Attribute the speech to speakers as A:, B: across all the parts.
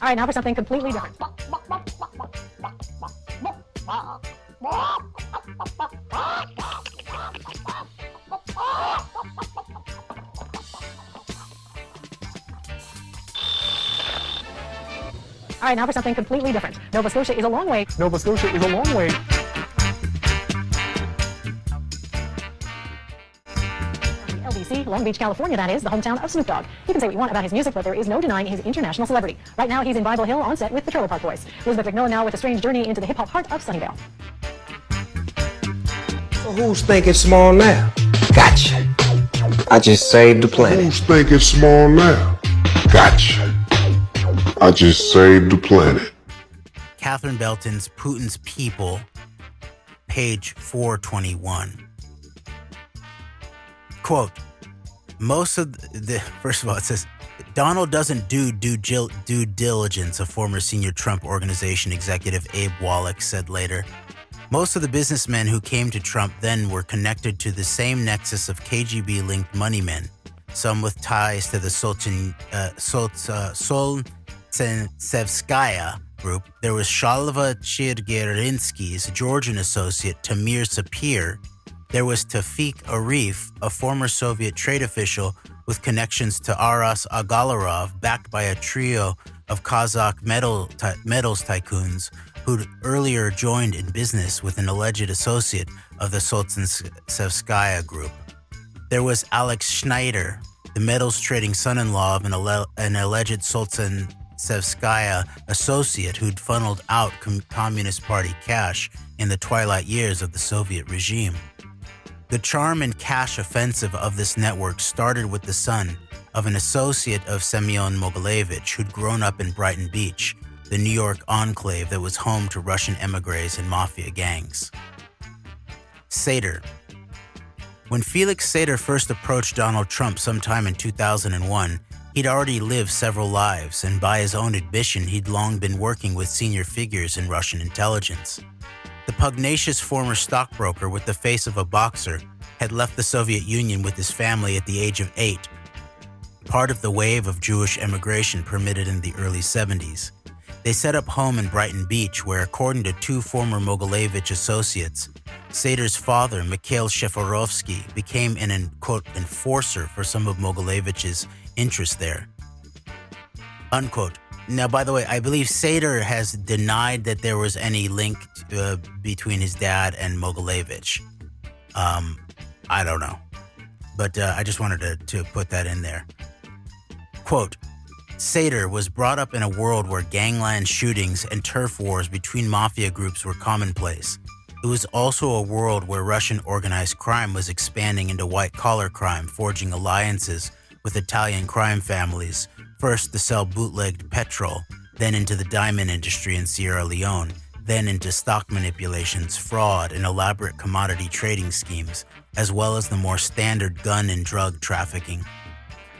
A: All right, now for something completely different. All right, now for something completely different. Nova Scotia is a long way.
B: Nova Scotia is a long way.
A: LBC, Long Beach, California, that is, the hometown of Snoop Dogg. You can say what you want about his music, but there is no denying his international celebrity. Right now, he's in Bible Hill on set with the Trailer Park Boys. Elizabeth McMillan now with a strange journey into the hip-hop heart of Sunnyvale.
C: So who's thinking small now? Gotcha. I just saved the planet.
D: Who's thinking small now? Gotcha. I just saved the planet.
E: Catherine Belton's Putin's People, page 421. Quote, most of the first of all, it says, Donald doesn't do due diligence, a former senior Trump Organization executive Abe Wallach said later. Most of the businessmen who came to Trump then were connected to the same nexus of KGB-linked moneymen, some with ties to the Solzhenitsevskaya group. There was Shalva Chirgerinsky's Georgian associate Tamir Sapir. There was Tafik Arif, a former Soviet trade official with connections to Aras Agalarov, backed by a trio of Kazakh metals tycoons who'd earlier joined in business with an alleged associate of the Solzhenitsevskaya group. There was Alex Schneider, the metals trading son-in-law of an alleged Solzhenitsevskaya associate who'd funneled out Communist Party cash in the twilight years of the Soviet regime. The charm and cash offensive of this network started with the son of an associate of Semyon Mogilevich who'd grown up in Brighton Beach, the New York enclave that was home to Russian emigres and mafia gangs. Sater. When Felix Sater first approached Donald Trump sometime in 2001, he'd already lived several lives, and by his own admission, he'd long been working with senior figures in Russian intelligence. The pugnacious former stockbroker with the face of a boxer had left the Soviet Union with his family at the age of 8, part of the wave of Jewish emigration permitted in the early 70s. They set up home in Brighton Beach, where, according to two former Mogilevich associates, Sater's father, Mikhail Sheforovsky, became an, quote, enforcer for some of Mogilevich's interests there, unquote. Now, by the way, I believe Sater has denied that there was any link between his dad and Mogilevich. I don't know. But I just wanted to put that in there. Quote, Sater was brought up in a world where gangland shootings and turf wars between mafia groups were commonplace. It was also a world where Russian organized crime was expanding into white-collar crime, forging alliances with Italian crime families, first to sell bootlegged petrol, then into the diamond industry in Sierra Leone, then into stock manipulations, fraud, and elaborate commodity trading schemes, as well as the more standard gun and drug trafficking.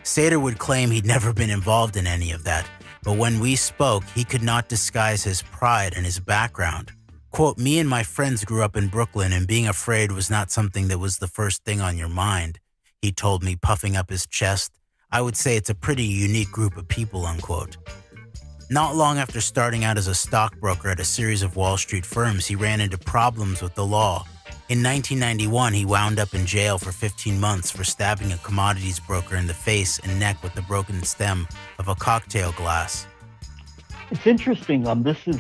E: Sater would claim he'd never been involved in any of that, but when we spoke, he could not disguise his pride and his background. Quote, me and my friends grew up in Brooklyn, and being afraid was not something that was the first thing on your mind, he told me, puffing up his chest. I would say it's a pretty unique group of people, unquote. Not long after starting out as a stockbroker at a series of Wall Street firms, he ran into problems with the law. In 1991, he wound up in jail for 15 months for stabbing a commodities broker in the face and neck with the broken stem of a cocktail glass.
F: It's interesting. This is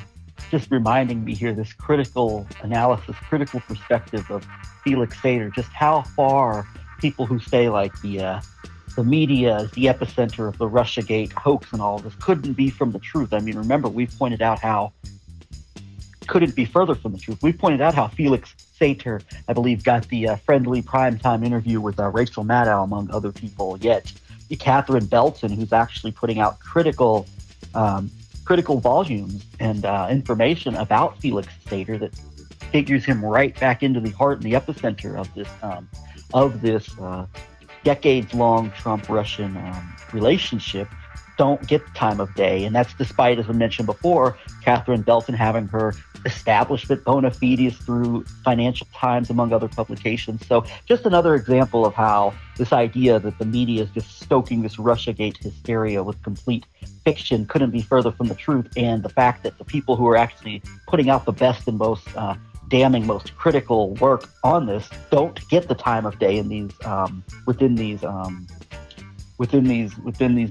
F: just reminding me here, this critical analysis, critical perspective of Felix Sater, just how far people who say like the media is the epicenter of the Russiagate hoax and all of this couldn't be from the truth. I mean, remember, we've pointed out how couldn't be further from the truth. We pointed out how Felix Sater, I believe, got the friendly primetime interview with Rachel Maddow, among other people. Yet Catherine Belton, who's actually putting out critical volumes and information about Felix Sater that figures him right back into the heart and the epicenter of this decades-long Trump-Russian relationship, don't get the time of day. And that's despite, as I mentioned before, Catherine Belton having her establishment bona fides through Financial Times, among other publications. So just another example of how this idea that the media is just stoking this Russiagate hysteria with complete fiction couldn't be further from the truth. And the fact that the people who are actually putting out the best and most damning, most critical work on this don't get the time of day in these within these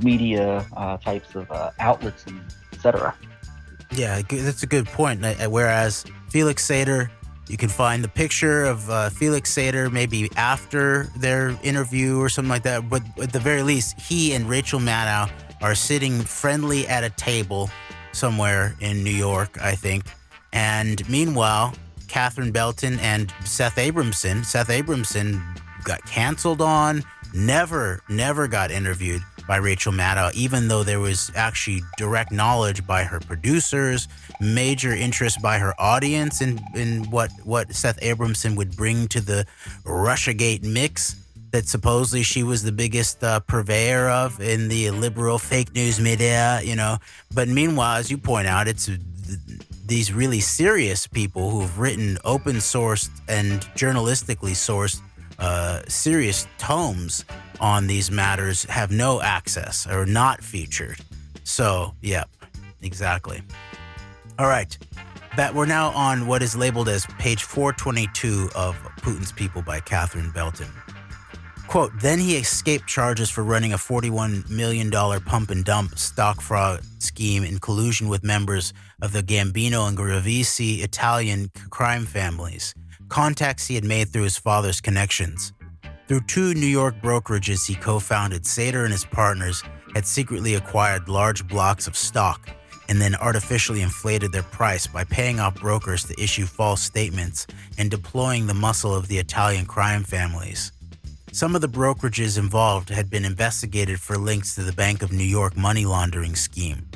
F: media types of outlets, and etc.
E: Yeah, that's a good point. Whereas Felix Sater, you can find the picture of Felix Sater maybe after their interview or something like that. But at the very least, he and Rachel Maddow are sitting friendly at a table somewhere in New York, I think. And meanwhile, Catherine Belton and Seth Abramson got canceled on, never got interviewed by Rachel Maddow, even though there was actually direct knowledge by her producers, major interest by her audience in what Seth Abramson would bring to the Russiagate mix that supposedly she was the biggest purveyor of in the liberal fake news media, But meanwhile, as you point out, it's these really serious people who've written open sourced and journalistically sourced serious tomes on these matters have no access or not featured. So, yep, exactly. All right. That we're now on what is labeled as page 422 of Putin's People by Catherine Belton. Quote, then he escaped charges for running a $41 million pump and dump stock fraud scheme in collusion with members of the Gambino and Gravisi Italian crime families, contacts he had made through his father's connections. Through 2 New York brokerages he co-founded, Sater and his partners had secretly acquired large blocks of stock and then artificially inflated their price by paying off brokers to issue false statements and deploying the muscle of the Italian crime families. Some of the brokerages involved had been investigated for links to the Bank of New York money laundering scheme.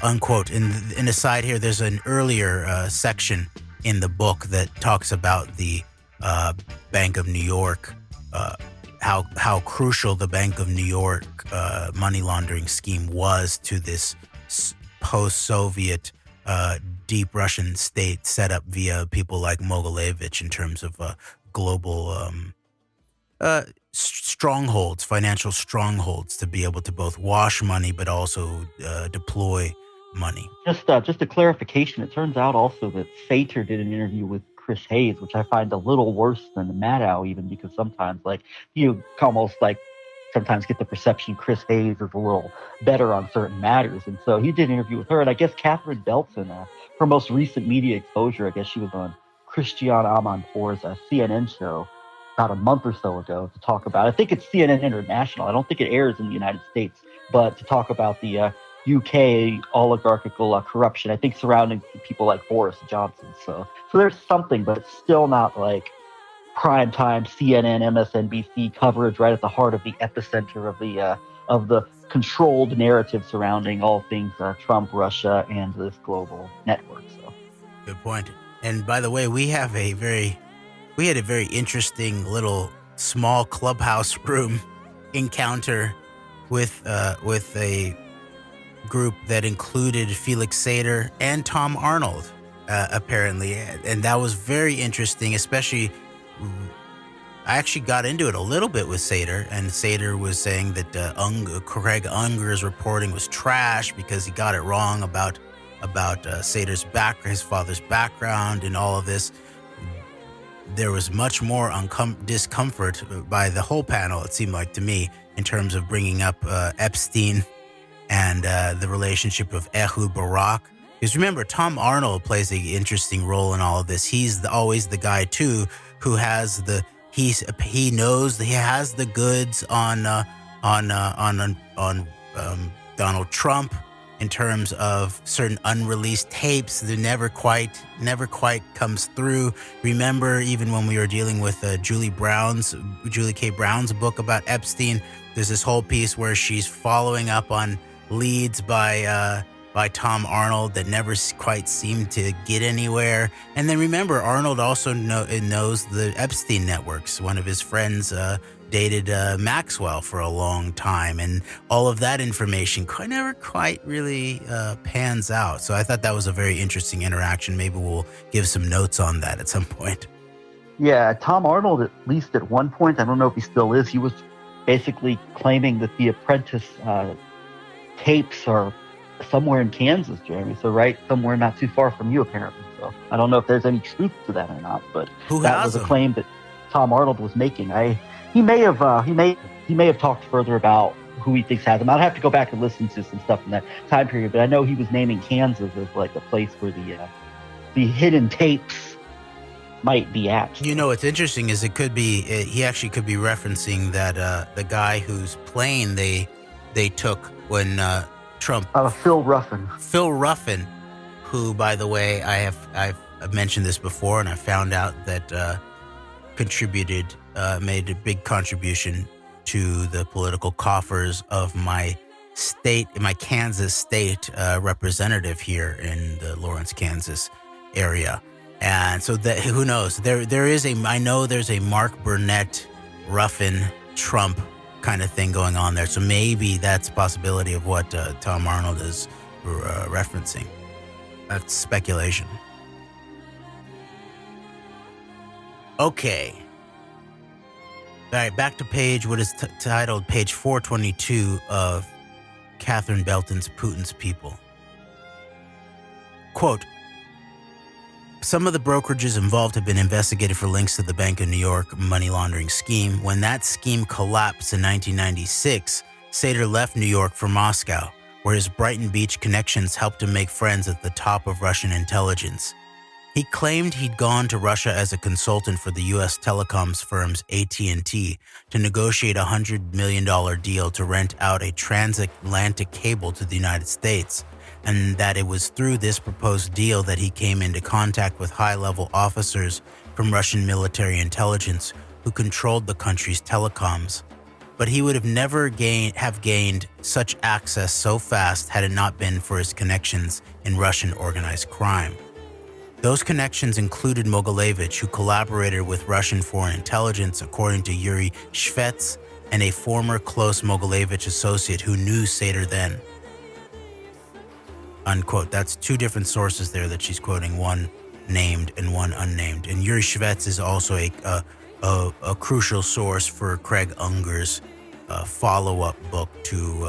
E: Unquote. In a side here, there's an earlier section in the book that talks about the Bank of New York, how crucial the Bank of New York money laundering scheme was to this post-Soviet deep Russian state set up via people like Mogilevich in terms of global strongholds, financial strongholds, to be able to both wash money but also deploy money.
F: Just a clarification. It turns out also that Sater did an interview with Chris Hayes, which I find a little worse than Maddow, even, because sometimes you almost sometimes get the perception Chris Hayes is a little better on certain matters. And so he did an interview with her. And I guess Catherine Belton, her most recent media exposure, I guess she was on Christian Amanpour's CNN show about a month or so ago to talk about, I think it's CNN International. I don't think it airs in the United States, but to talk about the UK oligarchical corruption, I think surrounding people like Boris Johnson. So there's something, but it's still not like primetime CNN, MSNBC coverage right at the heart of the epicenter of the controlled narrative surrounding all things Trump, Russia, and this global network. So,
E: good point. And by the way, we had a very interesting little small clubhouse room encounter with a group that included Felix Sater and Tom Arnold, apparently, and that was very interesting. Especially, I actually got into it a little bit with Sater, and Sater was saying that Craig Unger's reporting was trash because he got it wrong about Sater's his father's background and all of this. There was much more discomfort by the whole panel, it seemed like to me, in terms of bringing up Epstein and the relationship of Ehud Barak. Because remember, Tom Arnold plays an interesting role in all of this. He's always the guy too who has he knows that he has the goods on Donald Trump in terms of certain unreleased tapes that never quite comes through. Remember, even when we were dealing with Julie K. Brown's book about Epstein, there's this whole piece where she's following up on leads by Tom Arnold that never quite seemed to get anywhere. And then remember, Arnold also knows the Epstein networks. One of his friends, dated Maxwell for a long time, and all of that information never quite really pans out. So I thought that was a very interesting interaction. Maybe we'll give some notes on that at some point.
F: Yeah, Tom Arnold, at least at one point, I don't know if he still is, he was basically claiming that the Apprentice tapes are somewhere in Kansas, Jeremy. So right somewhere not too far from you, apparently. So I don't know if there's any truth to that or not, but that was a claim that Tom Arnold was making. He may have talked further about who he thinks has them. I'd have to go back and listen to some stuff in that time period, but I know he was naming Kansas as like a place where the hidden tapes might be at.
E: You know, what's interesting is it could be he actually could be referencing that the guy whose plane they took when Trump.
F: Phil Ruffin.
E: Phil Ruffin, who, by the way, I've mentioned this before, and I found out that made a big contribution to the political coffers of my state, my Kansas state representative here in the Lawrence, Kansas area. And so that, who knows? I know there's a Mark Burnett, Ruffin, Trump kind of thing going on there. So maybe that's a possibility of what Tom Arnold is referencing. That's speculation. Okay. All right, back to what is titled page 422 of Catherine Belton's Putin's People. Quote, some of the brokerages involved have been investigated for links to the Bank of New York money laundering scheme. When that scheme collapsed in 1996, Sater left New York for Moscow, where his Brighton Beach connections helped him make friends at the top of Russian intelligence. He claimed he'd gone to Russia as a consultant for the U.S. telecoms firms AT&T to negotiate a $100 million deal to rent out a transatlantic cable to the United States, and that it was through this proposed deal that he came into contact with high-level officers from Russian military intelligence who controlled the country's telecoms. But he would have never gained such access so fast had it not been for his connections in Russian organized crime. Those connections included Mogilevich, who collaborated with Russian foreign intelligence, according to Yuri Shvets, and a former close Mogilevich associate who knew Sater then. Unquote. That's two different sources there that she's quoting, one named and one unnamed. And Yuri Shvets is also a crucial source for Craig Unger's follow-up book to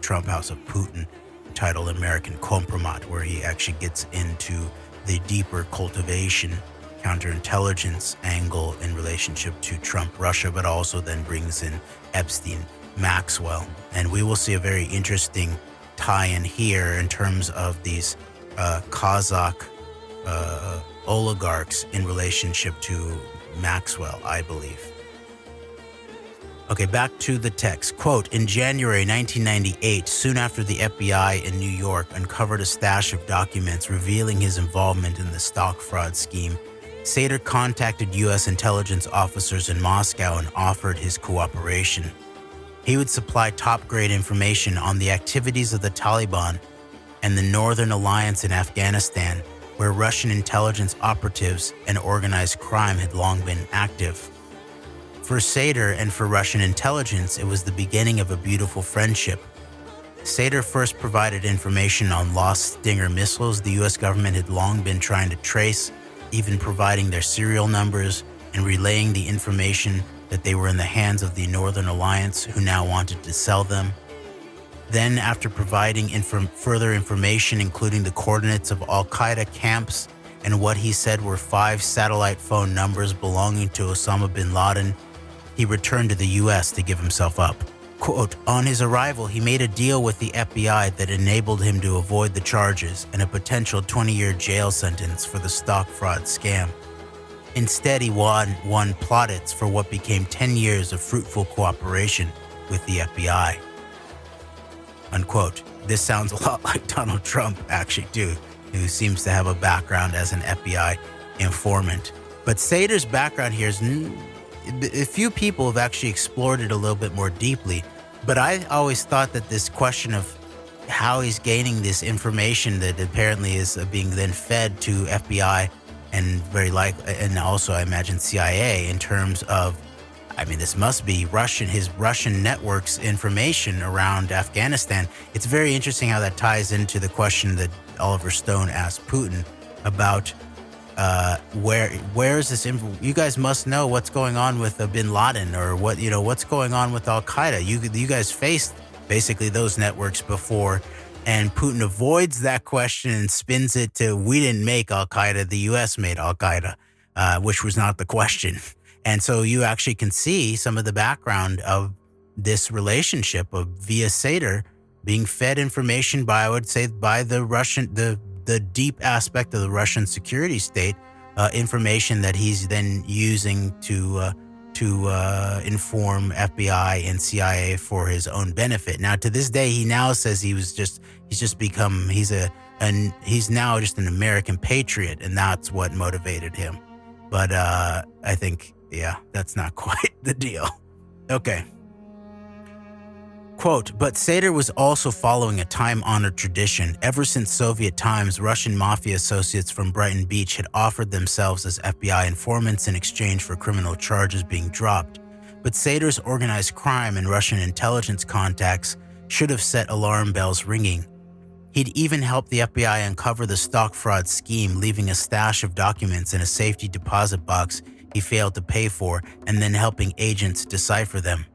E: Trump, House of Putin, titled American Kompromat, where he actually gets into the deeper cultivation, counterintelligence angle in relationship to Trump, Russia, but also then brings in Epstein, Maxwell. And we will see a very interesting tie-in here in terms of these Kazakh oligarchs in relationship to Maxwell, I believe. Okay, back to the text. Quote, in January 1998, soon after the FBI in New York uncovered a stash of documents revealing his involvement in the stock fraud scheme, Sater contacted U.S. intelligence officers in Moscow and offered his cooperation. He would supply top-grade information on the activities of the Taliban and the Northern Alliance in Afghanistan, where Russian intelligence operatives and organized crime had long been active. For Sater and for Russian intelligence, it was the beginning of a beautiful friendship. Sater first provided information on lost Stinger missiles the U.S. government had long been trying to trace, even providing their serial numbers and relaying the information that they were in the hands of the Northern Alliance, who now wanted to sell them. Then, after providing further information, including the coordinates of al-Qaeda camps and what he said were 5 satellite phone numbers belonging to Osama bin Laden, he returned to the U.S. to give himself up. Quote, on his arrival, he made a deal with the FBI that enabled him to avoid the charges and a potential 20-year jail sentence for the stock fraud scam. Instead, he won plaudits for what became 10 years of fruitful cooperation with the FBI. Unquote. This sounds a lot like Donald Trump, actually, too, who seems to have a background as an FBI informant. But Sater's background here is... a few people have actually explored it a little bit more deeply, but I always thought that this question of how he's gaining this information that apparently is being then fed to FBI and and also I imagine CIA in terms of I mean, this must be his Russian network's information around Afghanistan. It's very interesting how that ties into the question that Oliver Stone asked Putin about where is this info? You guys must know what's going on with Bin Laden, or what's going on with Al Qaeda. You guys faced basically those networks before, and Putin avoids that question and spins it to, we didn't make Al Qaeda, the U.S. made Al Qaeda, which was not the question. And so you actually can see some of the background of this relationship of via Sater being fed information by, I would say, by the Russian, the deep aspect of the Russian security state, information that he's then using to inform FBI and CIA for his own benefit. Now, to this day, he now says he's now just an American patriot, and that's what motivated him. But I think, that's not quite the deal. Okay. Quote, but Sater was also following a time-honored tradition. Ever since Soviet times, Russian mafia associates from Brighton Beach had offered themselves as FBI informants in exchange for criminal charges being dropped. But Sater's organized crime and Russian intelligence contacts should have set alarm bells ringing. He'd even helped the FBI uncover the stock fraud scheme, leaving a stash of documents in a safety deposit box he failed to pay for, and then helping agents decipher them.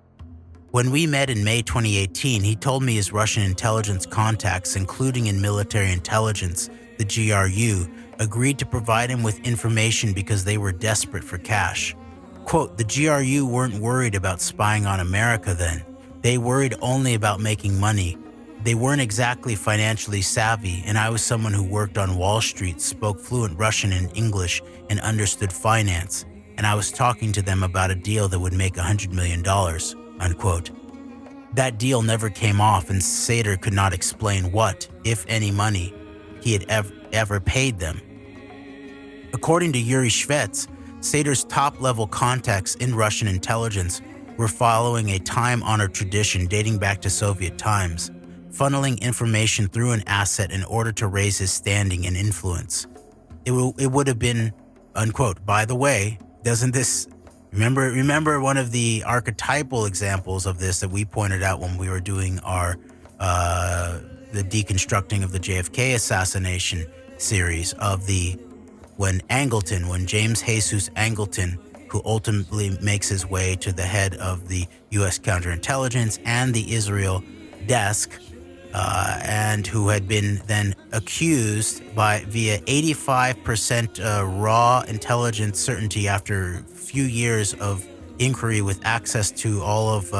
E: When we met in May 2018, he told me his Russian intelligence contacts, including in military intelligence, the GRU, agreed to provide him with information because they were desperate for cash. Quote, the GRU weren't worried about spying on America then. They worried only about making money. They weren't exactly financially savvy, and I was someone who worked on Wall Street, spoke fluent Russian and English, and understood finance. And I was talking to them about a deal that would make $100 million. Unquote. That deal never came off, and Sater could not explain what, if any, money he had ever paid them. According to Yuri Shvets, Sater's top-level contacts in Russian intelligence were following a time-honored tradition dating back to Soviet times, funneling information through an asset in order to raise his standing and influence. It would have been, unquote, by the way, doesn't this... Remember one of the archetypal examples of this that we pointed out when we were doing our the deconstructing of the JFK assassination series of when James Jesus Angleton, who ultimately makes his way to the head of the U.S. counterintelligence and the Israel desk, and who had been then accused via 85% raw intelligence certainty after few years of inquiry with access to all of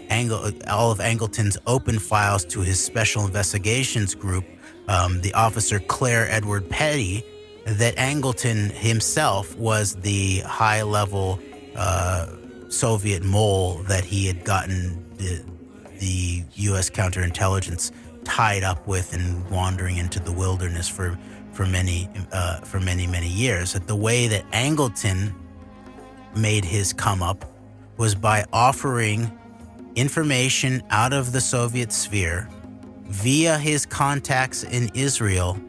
E: Angleton's open files to his special investigations group, the officer Claire Edward Petty, that Angleton himself was the high-level Soviet mole that he had gotten the U.S. counterintelligence tied up with and wandering into the wilderness for many years. That the way that Angleton made his come up was by offering information out of the Soviet sphere via his contacts in Israel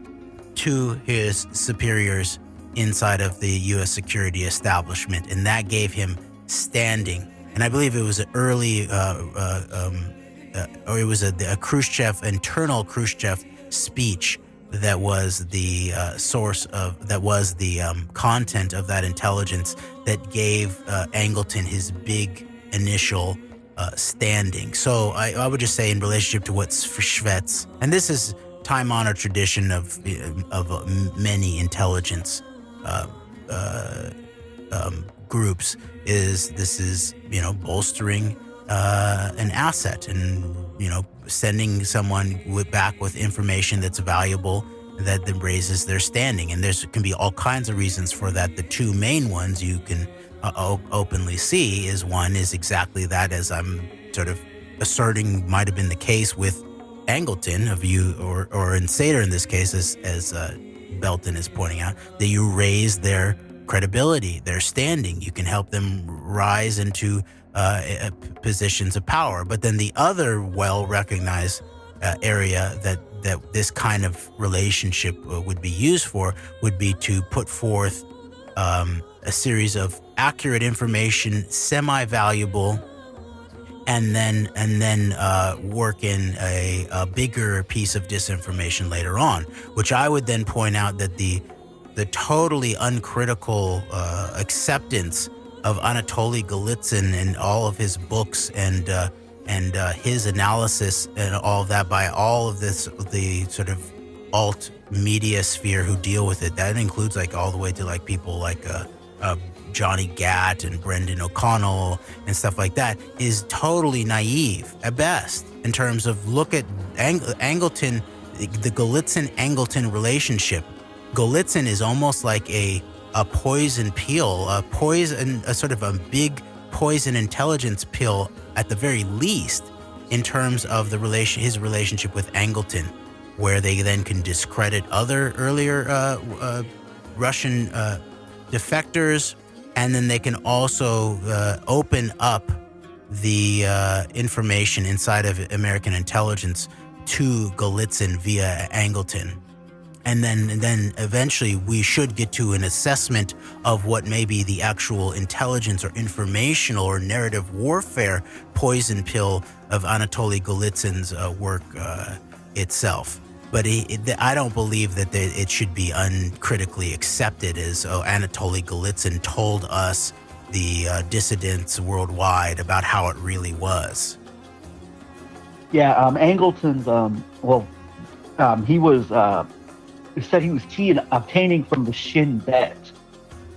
E: to his superiors inside of the U.S. security establishment, and that gave him standing. And I believe it was an early, or it was a Khrushchev, internal Khrushchev speech that was the source of, that was the content of that intelligence that gave Angleton his big initial standing. So I would just say, in relationship to what's for Shvets, and this is time-honored tradition of many intelligence groups, is bolstering an asset and sending someone back with information that's valuable that then raises their standing. And there can be all kinds of reasons for that. The two main ones you can openly see is, one is exactly that, as I'm sort of asserting might have been the case with Angleton or in Sater in this case, as Belton is pointing out, that you raise their credibility, their standing. You can help them rise into positions of power. But then the other well-recognized area that this kind of relationship would be used for would be to put forth a series of accurate information, semi-valuable, and then work in a bigger piece of disinformation later on, which I would then point out that the totally uncritical acceptance of Anatoly Golitsyn and all of his books and his analysis and all of that by all of this, the sort of alt media sphere who deal with it. That includes like all the way to like people like Johnny Gatt and Brendan O'Connell and stuff like that, is totally naive at best in terms of look at Angleton, the Golitsyn-Angleton relationship. Golitsyn is almost like a poison pill, a sort of a big poison intelligence pill at the very least in terms of his relationship with Angleton, where they then can discredit other earlier Russian defectors, and then they can also open up the information inside of American intelligence to Golitsyn via Angleton. And then eventually we should get to an assessment of what may be the actual intelligence or informational or narrative warfare poison pill of Anatoly Golitsyn's work itself. But I don't believe that it should be uncritically accepted as Anatoly Golitsyn told us, the dissidents worldwide, about how it really was.
F: Yeah, Angleton's, he was... said he was key in obtaining from the Shin Bet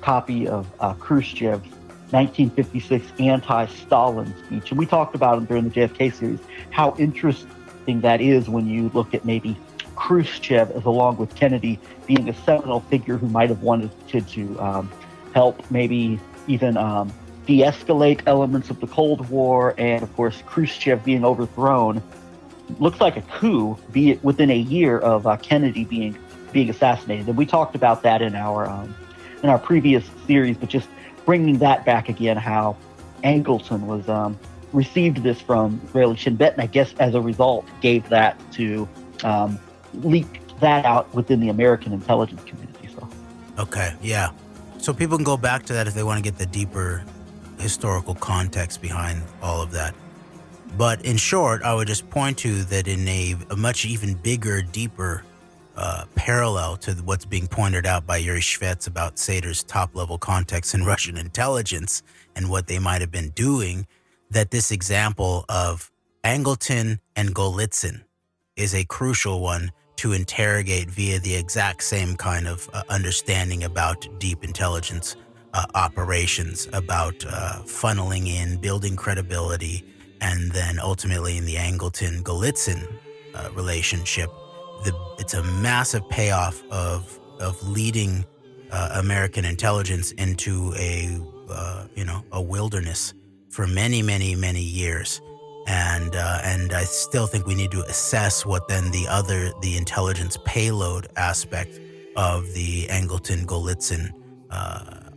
F: copy of Khrushchev's 1956 anti-Stalin speech. And we talked about it during the JFK series, how interesting that is when you look at maybe Khrushchev as along with Kennedy being a seminal figure who might have wanted to help maybe even de-escalate elements of the Cold War. And of course, Khrushchev being overthrown looks like a coup, be it within a year of Kennedy being assassinated. And we talked about that in our previous series, but just bringing that back again, how Angleton was received this from Israeli Shin Bet, and I guess as a result gave that to leak that out within the American intelligence community. So
E: okay, yeah. So people can go back to that if they want to get the deeper historical context behind all of that. But in short, I would just point to that in a much even bigger, deeper parallel to what's being pointed out by Yuri Shvets about Sater's top-level context in Russian intelligence and what they might have been doing, that this example of Angleton and Golitsyn is a crucial one to interrogate via the exact same kind of understanding about deep intelligence operations, about funneling in, building credibility, and then ultimately in the Angleton-Golitsyn relationship, it's a massive payoff of leading American intelligence into a wilderness for many, many, many years, and I still think we need to assess what then the intelligence payload aspect of the Angleton-Golitsyn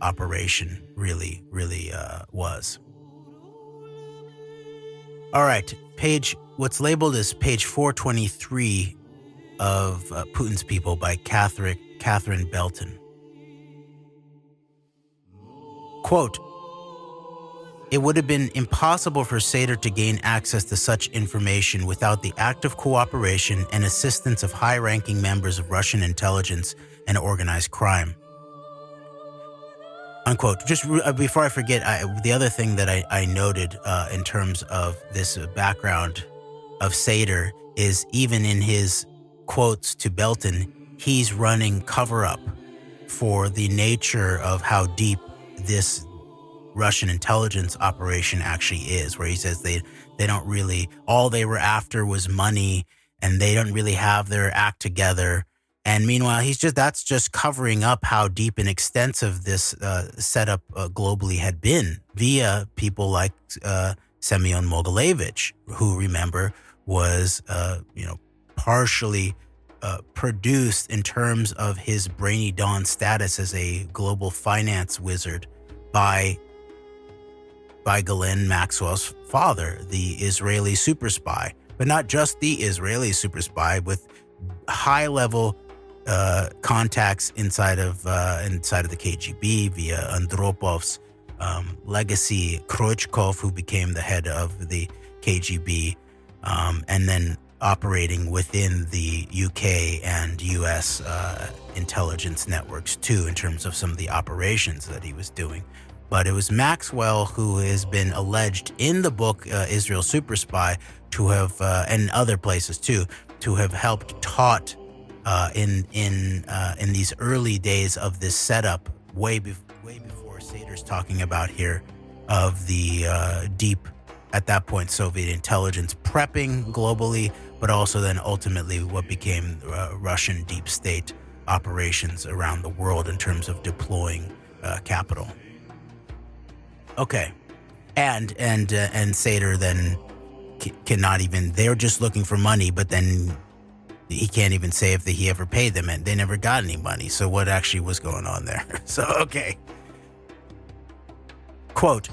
E: operation really was. All right, what's labeled as page 423 of Putin's People by Catherine Belton. Quote, "It would have been impossible for Sater to gain access to such information without the active cooperation and assistance of high-ranking members of Russian intelligence and organized crime." Unquote. Just before I forget, the other thing that I noted in terms of this background of Sater is even in his quotes to Belton, he's running cover-up for the nature of how deep this Russian intelligence operation actually is, where he says they don't really, all they were after was money and they don't really have their act together. And meanwhile, that's just covering up how deep and extensive this setup globally had been via people like Semyon Mogilevich, who, remember, was partially produced in terms of his brainy dawn status as a global finance wizard by Ghislaine Maxwell's father, the Israeli super spy, but not just the Israeli super spy, with high-level contacts inside of the KGB via Andropov's legacy Krochkov, who became the head of the KGB, and then operating within the UK and US intelligence networks too, in terms of some of the operations that he was doing. But it was Maxwell who has been alleged in the book Israel Super Spy to have, and other places too, to have helped taught in these early days of this setup, way before Sater's talking about here, of the deep, at that point, Soviet intelligence prepping globally, but also then ultimately what became Russian deep state operations around the world in terms of deploying capital. Okay, and Sater then cannot even. They're just looking for money, but then he can't even say if he ever paid them, and they never got any money. So what actually was going on there? So okay. Quote,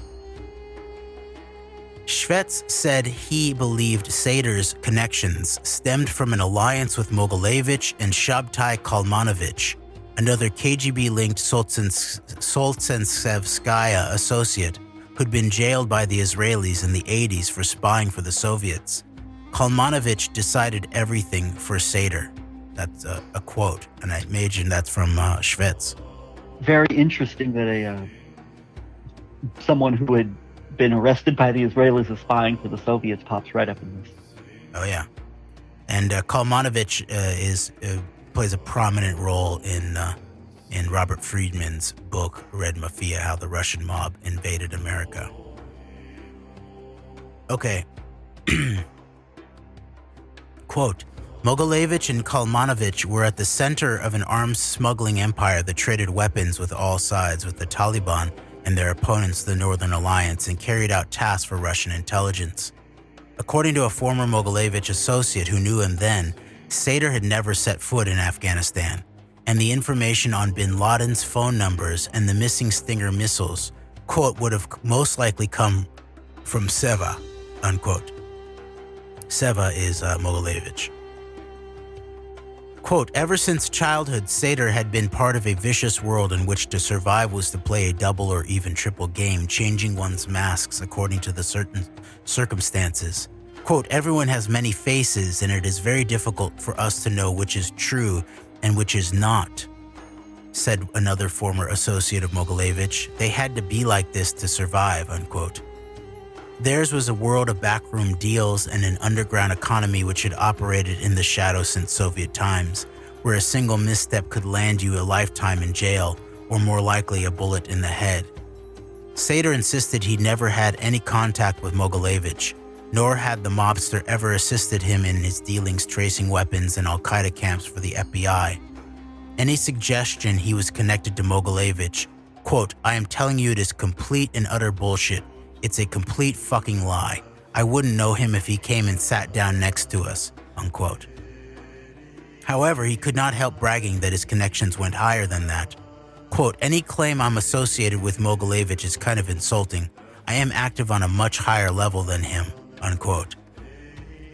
E: Shvets said he believed Sater's connections stemmed from an alliance with Mogilevich and Shabtai Kalmanovich, another KGB-linked Solzhenitsevskaya associate who'd been jailed by the Israelis in the 80s for spying for the Soviets. Kalmanovich decided everything for Sater. That's a quote, and I imagine that's from Shvets.
F: Very interesting that someone who had been arrested by the Israelis as spying for the Soviets pops right up in this.
E: Oh yeah, and Kalmanovich plays a prominent role in Robert Friedman's book Red Mafia: How the Russian Mob Invaded America. Okay. Quote, Mogilevich and Kalmanovich were at the center of an arms smuggling empire that traded weapons with all sides, with the Taliban and their opponents, the Northern Alliance, and carried out tasks for Russian intelligence. According to a former Mogilevich associate who knew him then, Sater had never set foot in Afghanistan, and the information on bin Laden's phone numbers and the missing Stinger missiles, quote, would have most likely come from Seva, unquote. Seva is Mogilevich. Quote, ever since childhood, Sater had been part of a vicious world in which to survive was to play a double or even triple game, changing one's masks according to the certain circumstances. Quote, everyone has many faces, and it is very difficult for us to know which is true and which is not, said another former associate of Mogilevich. They had to be like this to survive, unquote. Theirs was a world of backroom deals and an underground economy which had operated in the shadows since Soviet times, where a single misstep could land you a lifetime in jail, or more likely a bullet in the head. Sater insisted he never had any contact with Mogilevich, nor had the mobster ever assisted him in his dealings tracing weapons and Al-Qaeda camps for the FBI. Any suggestion he was connected to Mogilevich, quote, I am telling you it is complete and utter bullshit. It's a complete fucking lie. I wouldn't know him if he came and sat down next to us, unquote. However, he could not help bragging that his connections went higher than that. Quote, any claim I'm associated with Mogilevich is kind of insulting. I am active on a much higher level than him, unquote.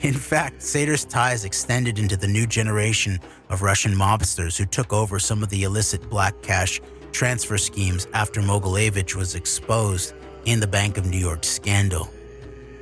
E: In fact, Sater's ties extended into the new generation of Russian mobsters who took over some of the illicit black cash transfer schemes after Mogilevich was exposed in the Bank of New York scandal.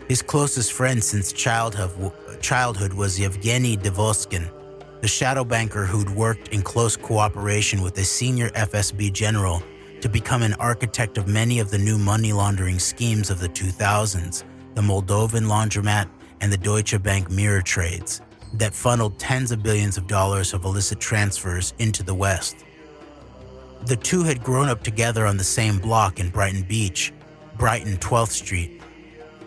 E: His closest friend since childhood was Yevgeny Devoskin, the shadow banker who'd worked in close cooperation with a senior FSB general to become an architect of many of the new money laundering schemes of the 2000s, the Moldovan laundromat and the Deutsche Bank mirror trades, that funneled tens of billions of dollars of illicit transfers into the West. The two had grown up together on the same block in Brighton Beach, Brighton 12th Street.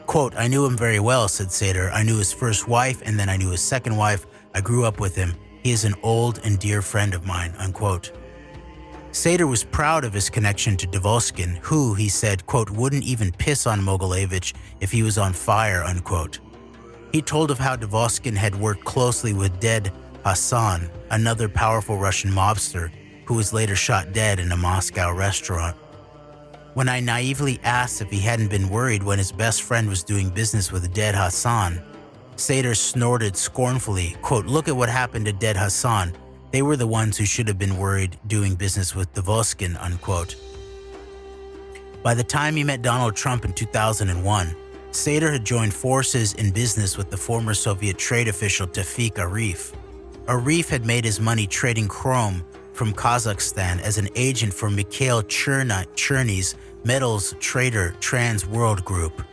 E: Quote, I knew him very well, said Sater. I knew his first wife, and then I knew his second wife. I grew up with him. He is an old and dear friend of mine, unquote. Sater was proud of his connection to Devoskin, who, he said, quote, wouldn't even piss on Mogilevich if he was on fire, unquote. He told of how Devoskin had worked closely with Ded Hassan, another powerful Russian mobster, who was later shot dead in a Moscow restaurant. When I naively asked if he hadn't been worried when his best friend was doing business with Ded Hassan, Sater snorted scornfully, quote, look at what happened to Ded Hassan. They were the ones who should have been worried doing business with Devoskin, unquote. By the time he met Donald Trump in 2001, Sater had joined forces in business with the former Soviet trade official Tevfik Arif. Arif had made his money trading chrome from Kazakhstan as an agent for Mikhail Cherny's metals trader Trans World Group.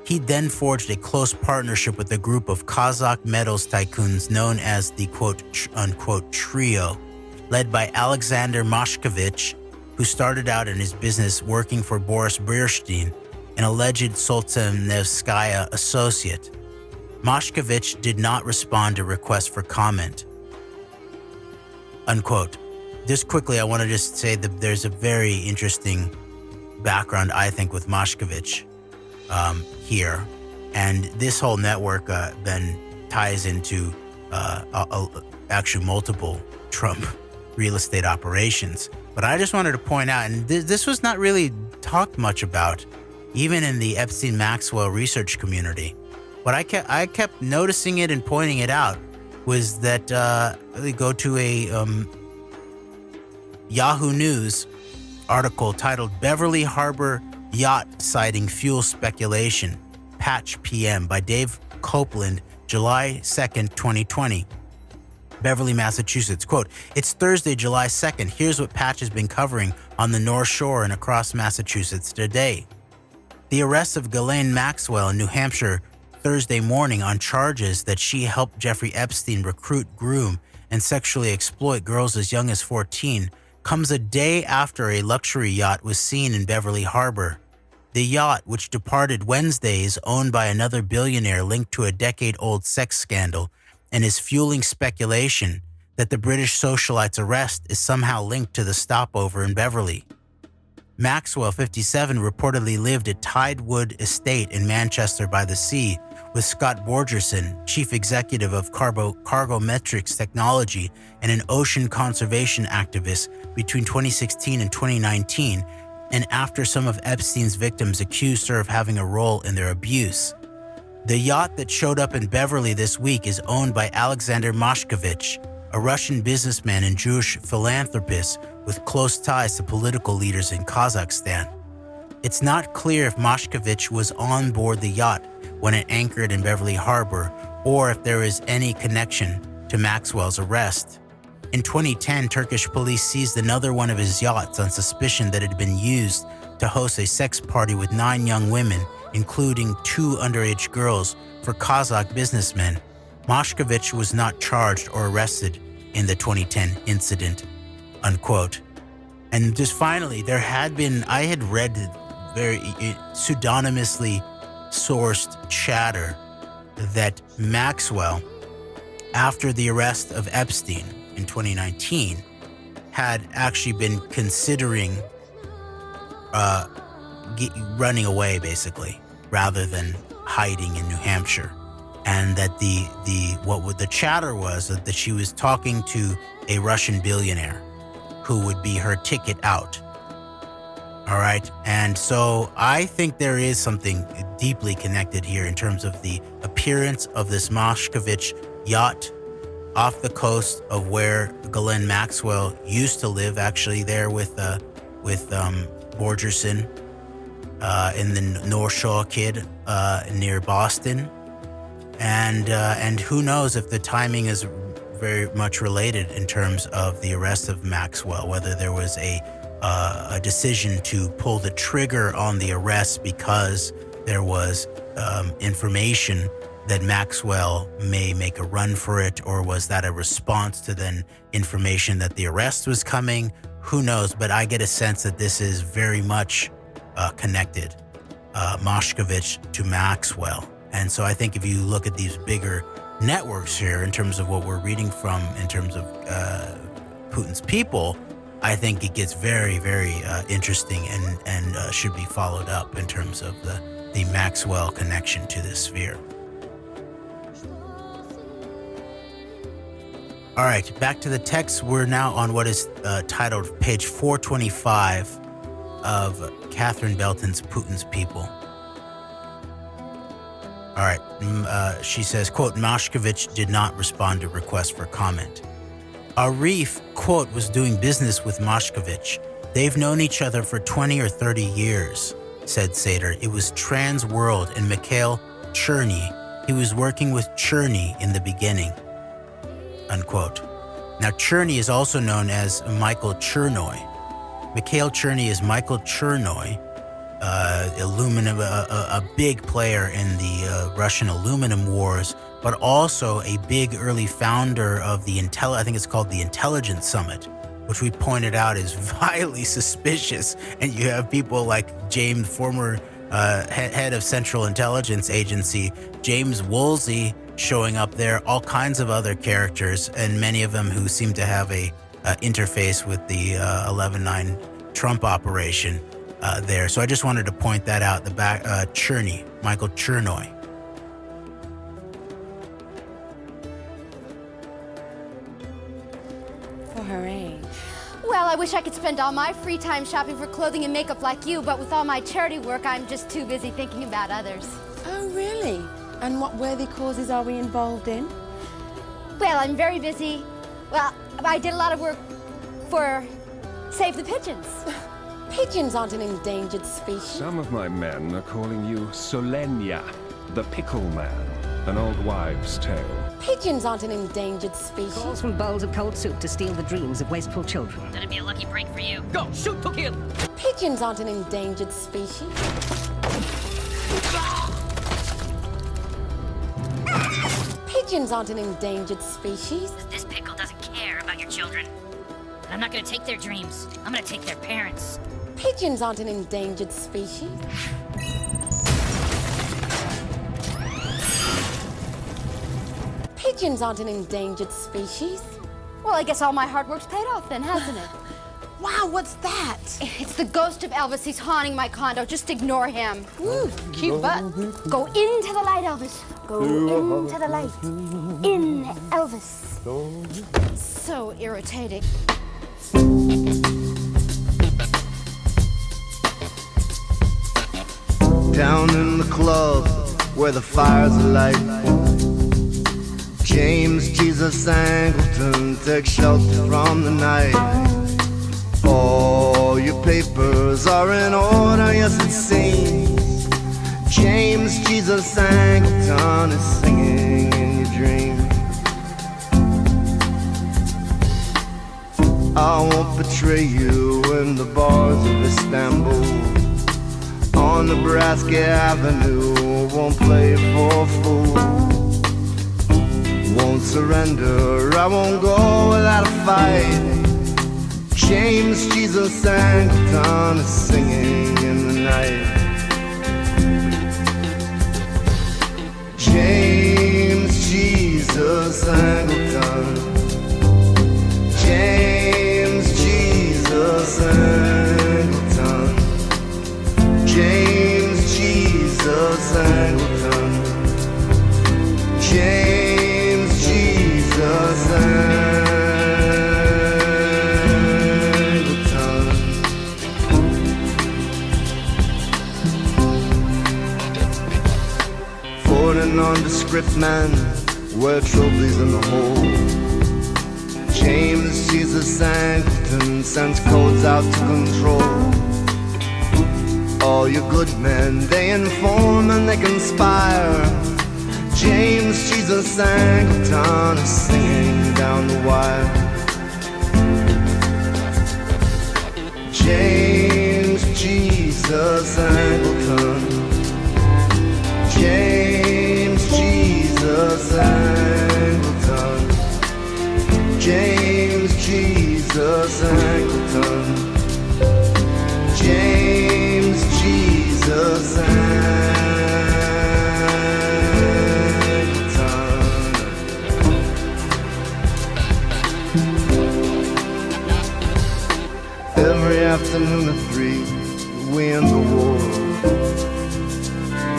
E: He then forged a close partnership with a group of Kazakh metals tycoons known as the quote-unquote trio, led by Alexander Mashkevich, who started out in his business working for Boris Berstein, an alleged Solzhenitsyn associate. Mashkevich did not respond to requests for comment. Unquote. Just quickly, I want to just say that there's a very interesting background, I think, with Mashkevich here. And this whole network then ties into actually multiple Trump real estate operations. But I just wanted to point out, and this was not really talked much about, even in the Epstein-Maxwell research community. But I kept noticing it and pointing it out, was that we go to a Yahoo News article titled "Beverly Harbor Yacht Sighting Fuel Speculation, Patch PM" by Dave Copeland, July 2nd, 2020. Beverly, Massachusetts. Quote, "It's Thursday, July 2nd. Here's what Patch has been covering on the North Shore and across Massachusetts today. The arrest of Ghislaine Maxwell in New Hampshire Thursday morning on charges that she helped Jeffrey Epstein recruit, groom, and sexually exploit girls as young as 14 comes a day after a luxury yacht was seen in Beverly Harbor. The yacht, which departed Wednesday, is owned by another billionaire linked to a decade-old sex scandal and is fueling speculation that the British socialite's arrest is somehow linked to the stopover in Beverly. Maxwell, 57, reportedly lived at Tidewood Estate in Manchester by the Sea with Scott Borgerson, chief executive of Cargometrics Technology and an ocean conservation activist between 2016 and 2019, and after some of Epstein's victims accused her of having a role in their abuse. The yacht that showed up in Beverly this week is owned by Alexander Mashkevich, a Russian businessman and Jewish philanthropist with close ties to political leaders in Kazakhstan. It's not clear if Mashkevich was on board the yacht when it anchored in Beverly Harbor, or if there is any connection to Maxwell's arrest. In 2010, Turkish police seized another one of his yachts on suspicion that it had been used to host a sex party with 9 young women, including 2 underage girls, for Kazakh businessmen. Mashkevich was not charged or arrested in the 2010 incident, unquote. And just finally, I had read very pseudonymously sourced chatter that Maxwell, after the arrest of Epstein in 2019, had actually been considering running away, basically, rather than hiding in New Hampshire. And that the chatter was that she was talking to a Russian billionaire who would be her ticket out. All right. And so I think there is something deeply connected here in terms of the appearance of this Mashkevich yacht off the coast of where Ghislaine Maxwell used to live, actually there with Borgerson in the North Shore Kid near Boston. And who knows if the timing is very much related in terms of the arrest of Maxwell, whether there was a decision to pull the trigger on the arrest because there was information that Maxwell may make a run for it, or was that a response to then information that the arrest was coming? Who knows? But I get a sense that this is very much connected, Mashkevich to Maxwell. And so I think if you look at these bigger networks here in terms of what we're reading from, in terms of Putin's people, I think it gets very, very interesting and should be followed up in terms of the Maxwell connection to this sphere. All right, back to the text. We're now on what is titled page 425 of Catherine Belton's Putin's People. All right, she says, quote, Mashkevich did not respond to requests for comment. Arif, quote, was doing business with Mashkevich They've known each other for 20 or 30 years, said Sater. It was Trans World and Mikhail Cherny. He was working with Cherny in the beginning, unquote. Now, Cherny is also known as Michael Chernoy. Mikhail Cherny is Michael Chernoy, aluminum, a big player in the Russian aluminum wars, but also a big early founder of the I think it's called the Intelligence Summit, which we pointed out is highly suspicious. And you have people like James, former head of Central Intelligence Agency, James Woolsey, showing up there, all kinds of other characters, and many of them who seem to have a interface with the 11/9 Trump operation there. So I just wanted to point that out. The back, Cherny, Michael Chernoy.
B: For her age.
G: Well, I wish I could spend all my free time shopping for clothing and makeup like you, but with all my charity work, I'm just too busy thinking about others.
B: Oh, really? And what worthy causes are we involved in?
G: Well, I'm very busy. Well, I did a lot of work for Save the Pigeons.
B: Pigeons aren't an endangered species.
H: Some of my men are calling you Solenia, the Pickle Man, an old wives' tale.
B: Pigeons aren't an endangered species.
I: Calls from bowls of cold soup to steal the dreams of wasteful children.
J: That'd be a lucky break for you.
I: Go, shoot to kill!
B: Pigeons aren't an endangered species. Pigeons aren't an endangered species.
J: This pickle doesn't care about your children. But I'm not gonna take their dreams. I'm gonna take their parents.
B: Pigeons aren't an endangered species. Pigeons aren't an endangered species.
G: Well, I guess all my hard work's paid off then, hasn't it?
B: Wow, what's that?
G: It's the ghost of Elvis. He's haunting my condo. Just ignore him.
B: Ooh, cute butt.
G: Go into the light, Elvis. Go into the light. In, Elvis. So irritating.
K: Down in the club where the fires are light, James Jesus Angleton takes shelter from the night. All your papers are in order, yes it seems. James Jesus Angleton is singing in your dreams. I won't betray you in the bars of Istanbul. On Nebraska Avenue, won't play for a fool. Won't surrender, I won't go without a fight. James Jesus Angleton is singing in the night. James Jesus Angleton. James Jesus Angleton. James Jesus Angleton. James Jesus Angleton. For the nondescript man, where trophies in the hole. James Jesus Angleton sends codes out to control. All your good men, they inform and they conspire. James Jesus Angleton is singing down the wire. James Jesus Angleton. James Jesus Angleton. James Jesus Angleton. James Jesus Angleton. Every afternoon at 3, we end the war.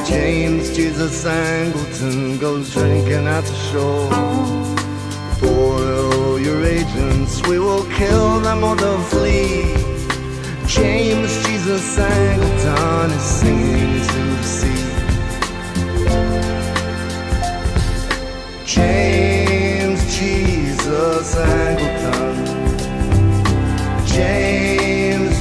K: James Jesus Angleton goes drinking at the shore. Foil your agents, we will kill them or they'll flee. James Jesus Angleton is singing to the sea. James Jesus Angleton. James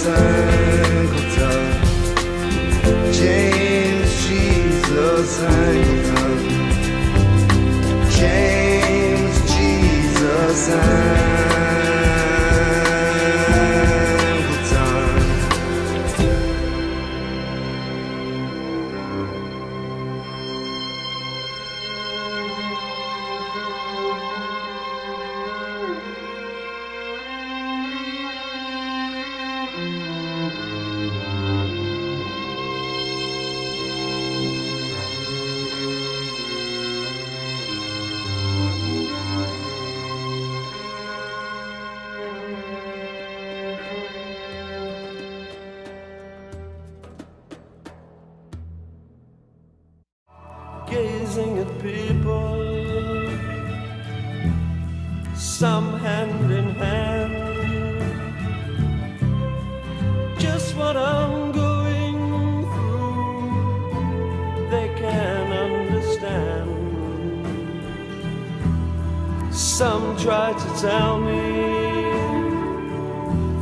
K: Angleton. James Jesus Angleton. James Jesus Angleton.
L: Gazing at people, some hand in hand. Just what I'm going through, they can understand. Some try to tell me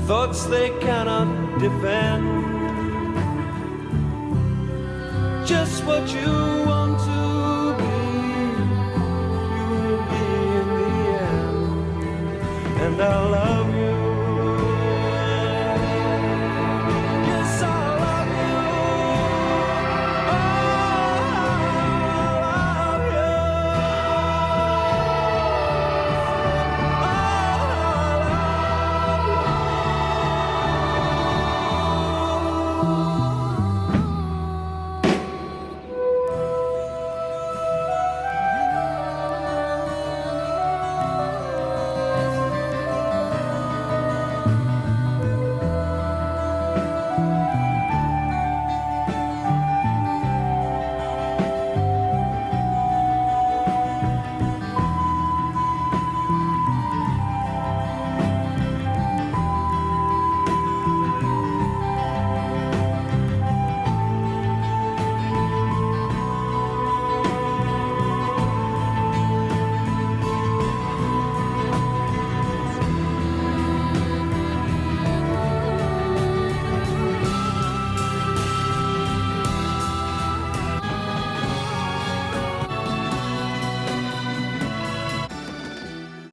L: thoughts they cannot defend. Just what you want to be, you will be in the end. And I'll love